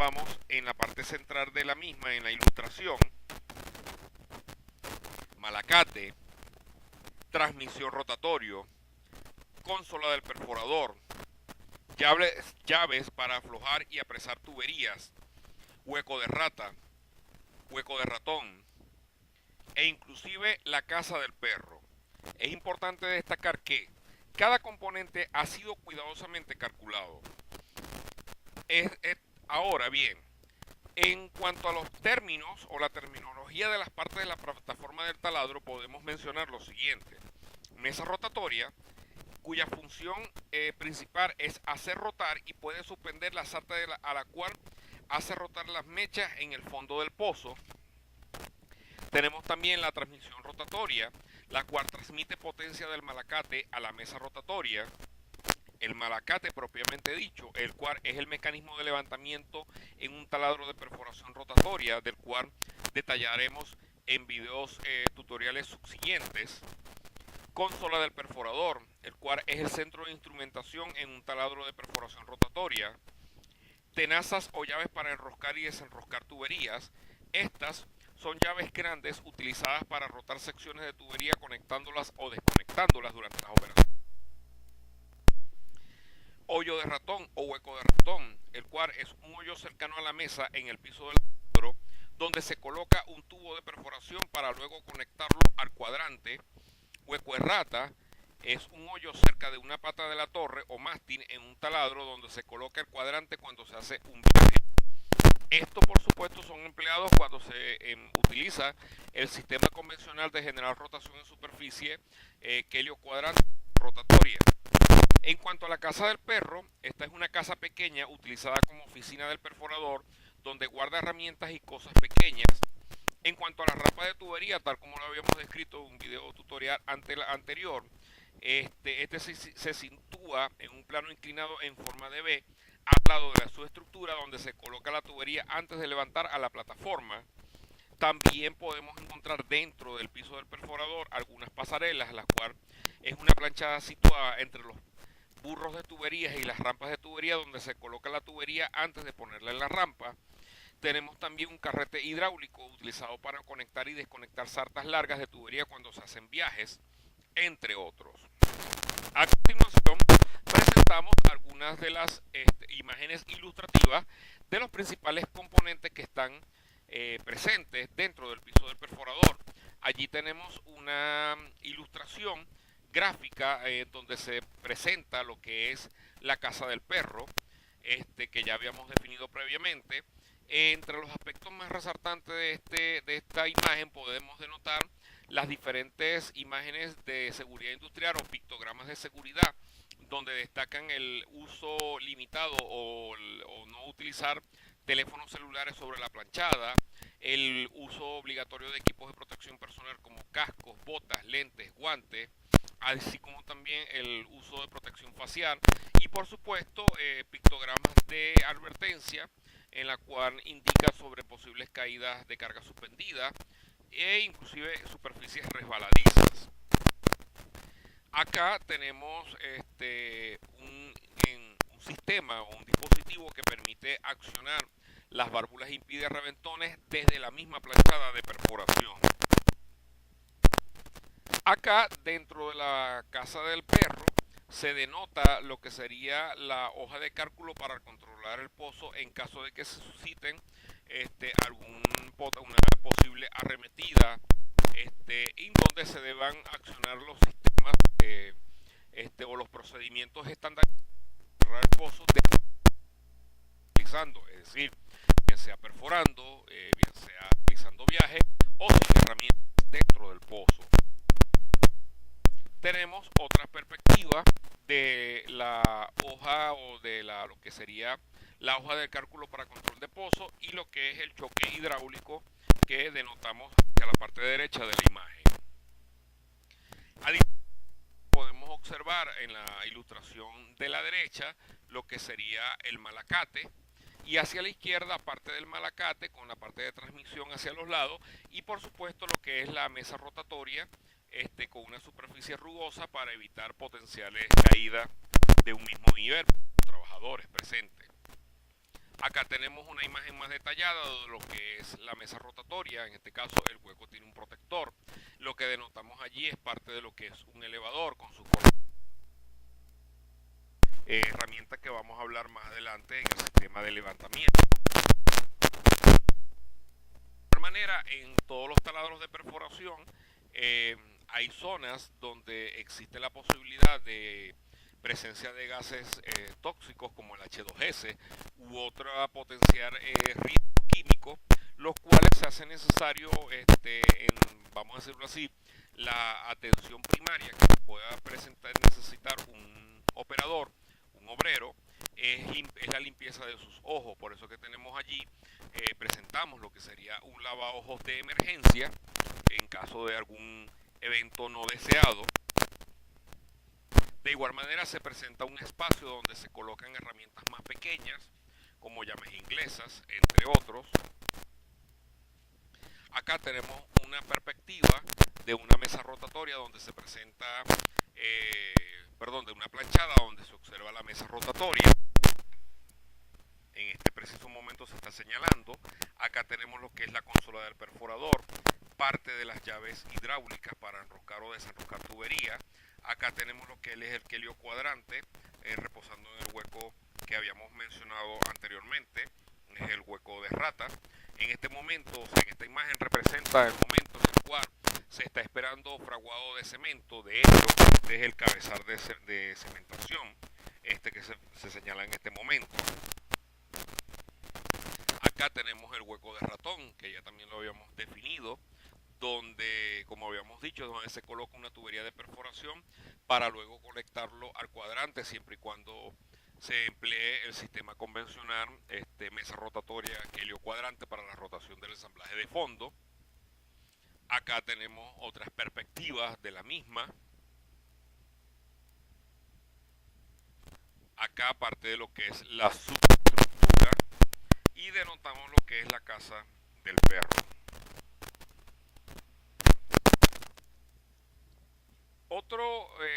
observamos en la parte central de la misma, en la ilustración, malacate, transmisión rotatorio, consola del perforador, llaves para aflojar y apresar tuberías, hueco de rata, hueco de ratón e inclusive la casa del perro. Es importante destacar que cada componente ha sido cuidadosamente calculado. Ahora bien, en cuanto a los términos o la terminología de las partes de la plataforma del taladro, podemos mencionar lo siguiente. Mesa rotatoria, cuya función principal es hacer rotar y puede suspender la sarta a la cual hace rotar las mechas en el fondo del pozo. Tenemos también la transmisión rotatoria, la cual transmite potencia del malacate a la mesa rotatoria. El malacate propiamente dicho, el cual es el mecanismo de levantamiento en un taladro de perforación rotatoria, del cual detallaremos en videos tutoriales subsiguientes. Consola del perforador, el cual es el centro de instrumentación en un taladro de perforación rotatoria. Tenazas o llaves para enroscar y desenroscar tuberías. Estas son llaves grandes utilizadas para rotar secciones de tubería conectándolas o desconectándolas durante las operaciones. Hoyo de ratón o hueco de ratón, el cual es un hoyo cercano a la mesa en el piso del taladro, donde se coloca un tubo de perforación para luego conectarlo al cuadrante. Hueco de rata es un hoyo cerca de una pata de la torre o mástil en un taladro donde se coloca el cuadrante cuando se hace un viaje. Estos, por supuesto, son empleados cuando se utiliza el sistema convencional de generar rotación en superficie, helio cuadrante rotatoria. En cuanto a la casa del perro, esta es una casa pequeña utilizada como oficina del perforador, donde guarda herramientas y cosas pequeñas. En cuanto a las rampas de tubería, tal como lo habíamos descrito en un video tutorial anterior, se sitúa en un plano inclinado en forma de V al lado de su estructura donde se coloca la tubería antes de levantar a la plataforma. También podemos encontrar dentro del piso del perforador algunas pasarelas, las cuales es una planchada situada entre los burros de tuberías y las rampas de tubería donde se coloca la tubería antes de ponerla en la rampa. Tenemos también un carrete hidráulico utilizado para conectar y desconectar sartas largas de tubería cuando se hacen viajes, entre otros. A continuación, presentamos algunas de las imágenes ilustrativas de los principales componentes que están presentes dentro del piso del perforador. Allí tenemos una ilustración gráfica donde se presenta lo que es la casa del perro, que ya habíamos definido previamente. Entre los aspectos más resaltantes de esta imagen podemos denotar las diferentes imágenes de seguridad industrial o pictogramas de seguridad, donde destacan el uso limitado o no utilizar teléfonos celulares sobre la planchada, el uso obligatorio de equipos de protección personal como cascos, botas, lentes, guantes, así como también el uso de protección facial y por supuesto pictogramas de advertencia en la cual indica sobre posibles caídas de carga suspendida e inclusive superficies resbaladizas. Acá tenemos un sistema o un dispositivo que permite accionar las válvulas impide reventones desde la misma planchada de perforación. Acá dentro de la casa del perro se denota lo que sería la hoja de cálculo para controlar el pozo en caso de que se susciten una posible arremetida y donde se deban accionar los sistemas o los procedimientos estandarizados para cerrar el pozo utilizando, es decir, bien sea perforando, bien sea realizando viajes o sin herramientas dentro del pozo. Tenemos otra perspectiva de la hoja o de lo que sería la hoja de cálculo para control de pozo y lo que es el choque hidráulico que denotamos hacia la parte derecha de la imagen. Podemos observar en la ilustración de la derecha lo que sería el malacate y hacia la izquierda parte del malacate con la parte de transmisión hacia los lados y por supuesto lo que es la mesa rotatoria con una superficie rugosa para evitar potenciales caídas de un mismo nivel por los trabajadores presentes. Acá tenemos una imagen más detallada de lo que es la mesa rotatoria. En este caso el hueco tiene un protector. Lo que denotamos allí es parte de lo que es un elevador con su herramienta que vamos a hablar más adelante en el sistema de levantamiento. De igual manera, en todos los taladros de perforación hay zonas donde existe la posibilidad de presencia de gases tóxicos como el H2S u otra potencial riesgo químico, los cuales se hace necesario, vamos a decirlo así, la atención primaria que pueda necesitar un operador, un obrero, es la limpieza de sus ojos. Por eso que tenemos allí, presentamos lo que sería un lavaojos de emergencia en caso de algún evento no deseado. De igual manera se presenta un espacio donde se colocan herramientas más pequeñas, como llaves inglesas, entre otros. Acá tenemos una perspectiva de una mesa rotatoria donde se presenta, de una planchada donde se observa la mesa rotatoria. En este preciso momento se está señalando. Acá tenemos lo que es la consola del perforador, parte de las llaves hidráulicas para enroscar o desenroscar tubería. Acá tenemos lo que es el quelio cuadrante, reposando en el hueco que habíamos mencionado anteriormente, es el hueco de rata. En este momento, en esta imagen representa el momento en el cual se está esperando fraguado de cemento. De hecho, este es el cabezal de cementación, que se señala en este momento. Acá tenemos el hueco de ratón, que ya también lo habíamos definido, donde, como habíamos dicho, donde se coloca una tubería de perforación para luego conectarlo al cuadrante, siempre y cuando se emplee el sistema convencional, mesa rotatoria quelio cuadrante para la rotación del ensamblaje de fondo. Acá tenemos otras perspectivas de la misma. Acá parte de lo que es la subestructura y denotamos lo que es la casa del perro.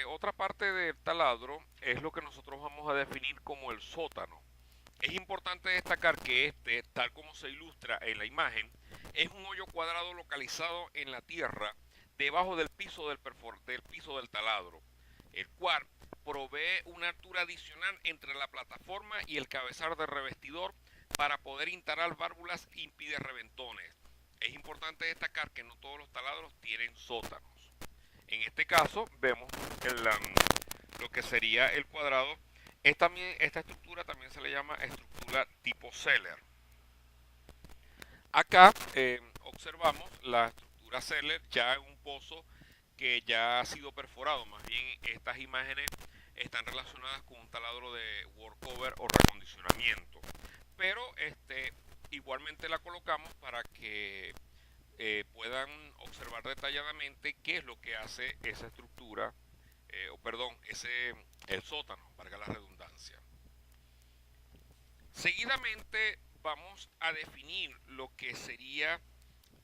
Otra parte del taladro es lo que nosotros vamos a definir como el sótano. Es importante destacar que tal como se ilustra en la imagen, es un hoyo cuadrado localizado en la tierra debajo del piso del piso del taladro, el cual provee una altura adicional entre la plataforma y el cabezal de revestidor para poder instalar válvulas e impide reventones. Es importante destacar que no todos los taladros tienen sótanos. En este caso vemos lo que sería el cuadrado. Esta estructura también se le llama estructura tipo Seller. Acá observamos la estructura Seller ya en un pozo que ya ha sido perforado. Más bien estas imágenes están relacionadas con un taladro de workover o recondicionamiento. Pero igualmente la colocamos para que puedan observar detalladamente qué es lo que hace esa estructura, el sótano, valga la redundancia. Seguidamente vamos a definir lo que sería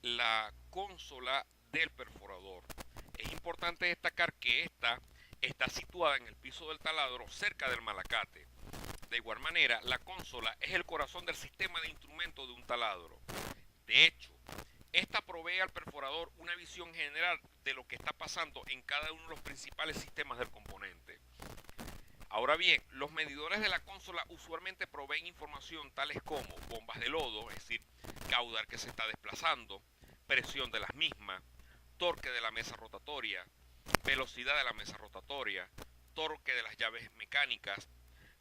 la consola del perforador. Es importante destacar que esta está situada en el piso del taladro cerca del malacate. De igual manera, la consola es el corazón del sistema de instrumentos de un taladro. De hecho, esta provee al perforador una visión general de lo que está pasando en cada uno de los principales sistemas del componente. Ahora bien, los medidores de la consola usualmente proveen información tales como bombas de lodo, es decir, caudal que se está desplazando, presión de las mismas, torque de la mesa rotatoria, velocidad de la mesa rotatoria, torque de las llaves mecánicas,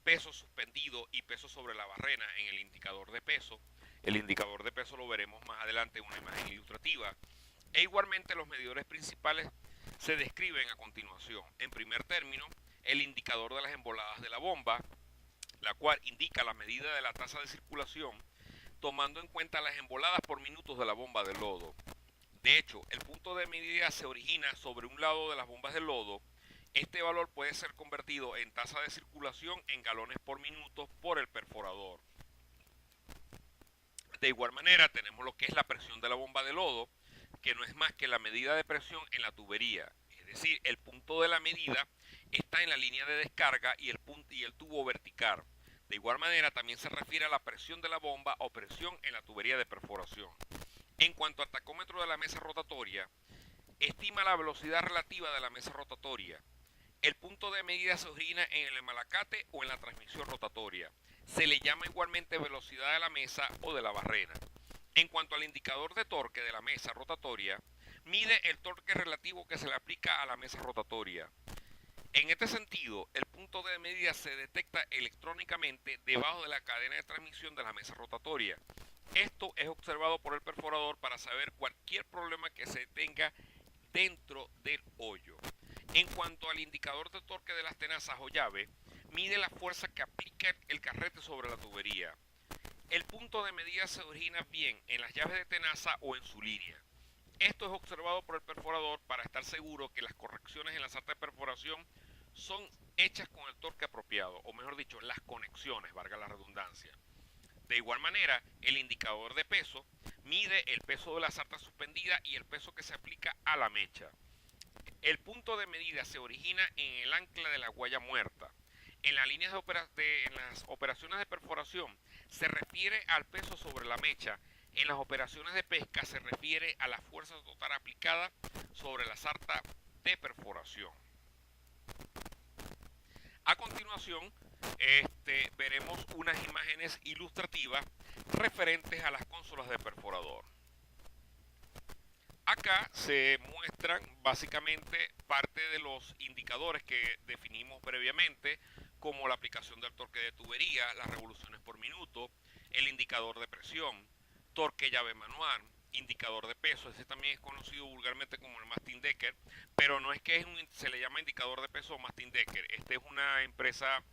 peso suspendido y peso sobre la barrena en el indicador de peso. El indicador de peso lo veremos más adelante en una imagen ilustrativa. E igualmente los medidores principales se describen a continuación. En primer término, el indicador de las emboladas de la bomba, la cual indica la medida de la tasa de circulación, tomando en cuenta las emboladas por minutos de la bomba de lodo. De hecho, el punto de medida se origina sobre un lado de las bombas de lodo. Este valor puede ser convertido en tasa de circulación en galones por minuto por el perforador. De igual manera tenemos lo que es la presión de la bomba de lodo, que no es más que la medida de presión en la tubería. Es decir, el punto de la medida está en la línea de descarga y el tubo vertical. De igual manera, también se refiere a la presión de la bomba o presión en la tubería de perforación. En cuanto al tacómetro de la mesa rotatoria, estima la velocidad relativa de la mesa rotatoria. El punto de medida se origina en el malacate o en la transmisión rotatoria. Se le llama igualmente velocidad de la mesa o de la barrena. En cuanto al indicador de torque de la mesa rotatoria, mide el torque relativo que se le aplica a la mesa rotatoria. En este sentido, el punto de medida se detecta electrónicamente debajo de la cadena de transmisión de la mesa rotatoria. Esto es observado por el perforador para saber cualquier problema que se tenga dentro del hoyo. En cuanto al indicador de torque de las tenazas o llave, mide la fuerza que aplica el carrete sobre la tubería. El punto de medida se origina bien en las llaves de tenaza o en su línea. Esto es observado por el perforador para estar seguro que las correcciones en la sarta de perforación son hechas con el torque apropiado, o mejor dicho, las conexiones, valga la redundancia. De igual manera, el indicador de peso mide el peso de la sarta suspendida y el peso que se aplica a la mecha. El punto de medida se origina en el ancla de la guaya muerta. En las líneas en las operaciones de perforación se refiere al peso sobre la mecha. En las operaciones de pesca se refiere a la fuerza total aplicada sobre la sarta de perforación. A continuación, veremos unas imágenes ilustrativas referentes a las consolas de perforador. Acá se muestran básicamente parte de los indicadores que definimos previamente, como la aplicación del torque de tubería, las revoluciones por minuto, el indicador de presión, torque llave manual, indicador de peso. Ese también es conocido vulgarmente como el Mastin Decker, pero no es que se le llama indicador de peso o Mastin Decker. Este es una empresa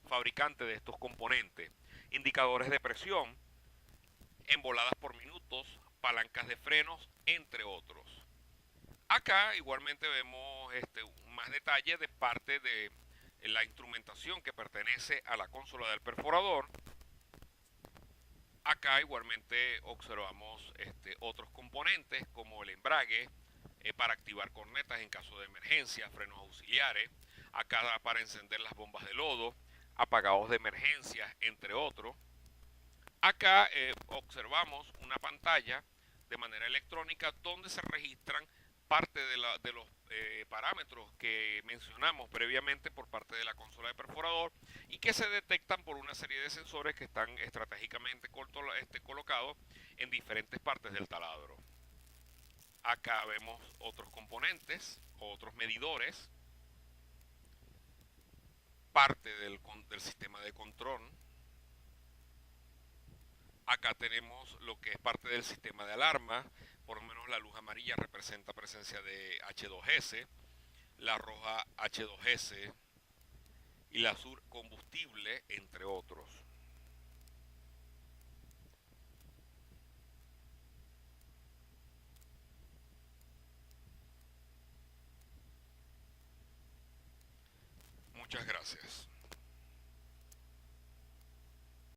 fabricante de estos componentes. Indicadores de presión, emboladas por minutos, palancas de frenos, entre otros. Acá igualmente vemos más detalle de parte de la instrumentación que pertenece a la consola del perforador. Acá igualmente observamos otros componentes como el embrague para activar cornetas en caso de emergencia, frenos auxiliares, acá para encender las bombas de lodo, apagados de emergencia, entre otros. Acá observamos una pantalla de manera electrónica donde se registran parte de los parámetros que mencionamos previamente por parte de la consola de perforador y que se detectan por una serie de sensores que están estratégicamente colocados en diferentes partes del taladro. Acá vemos otros componentes, otros medidores, parte del sistema de control. Acá tenemos lo que es parte del sistema de alarma, por lo menos la luz amarilla representa presencia de H2S, la roja H2S y la azul combustible, entre otros. Muchas gracias.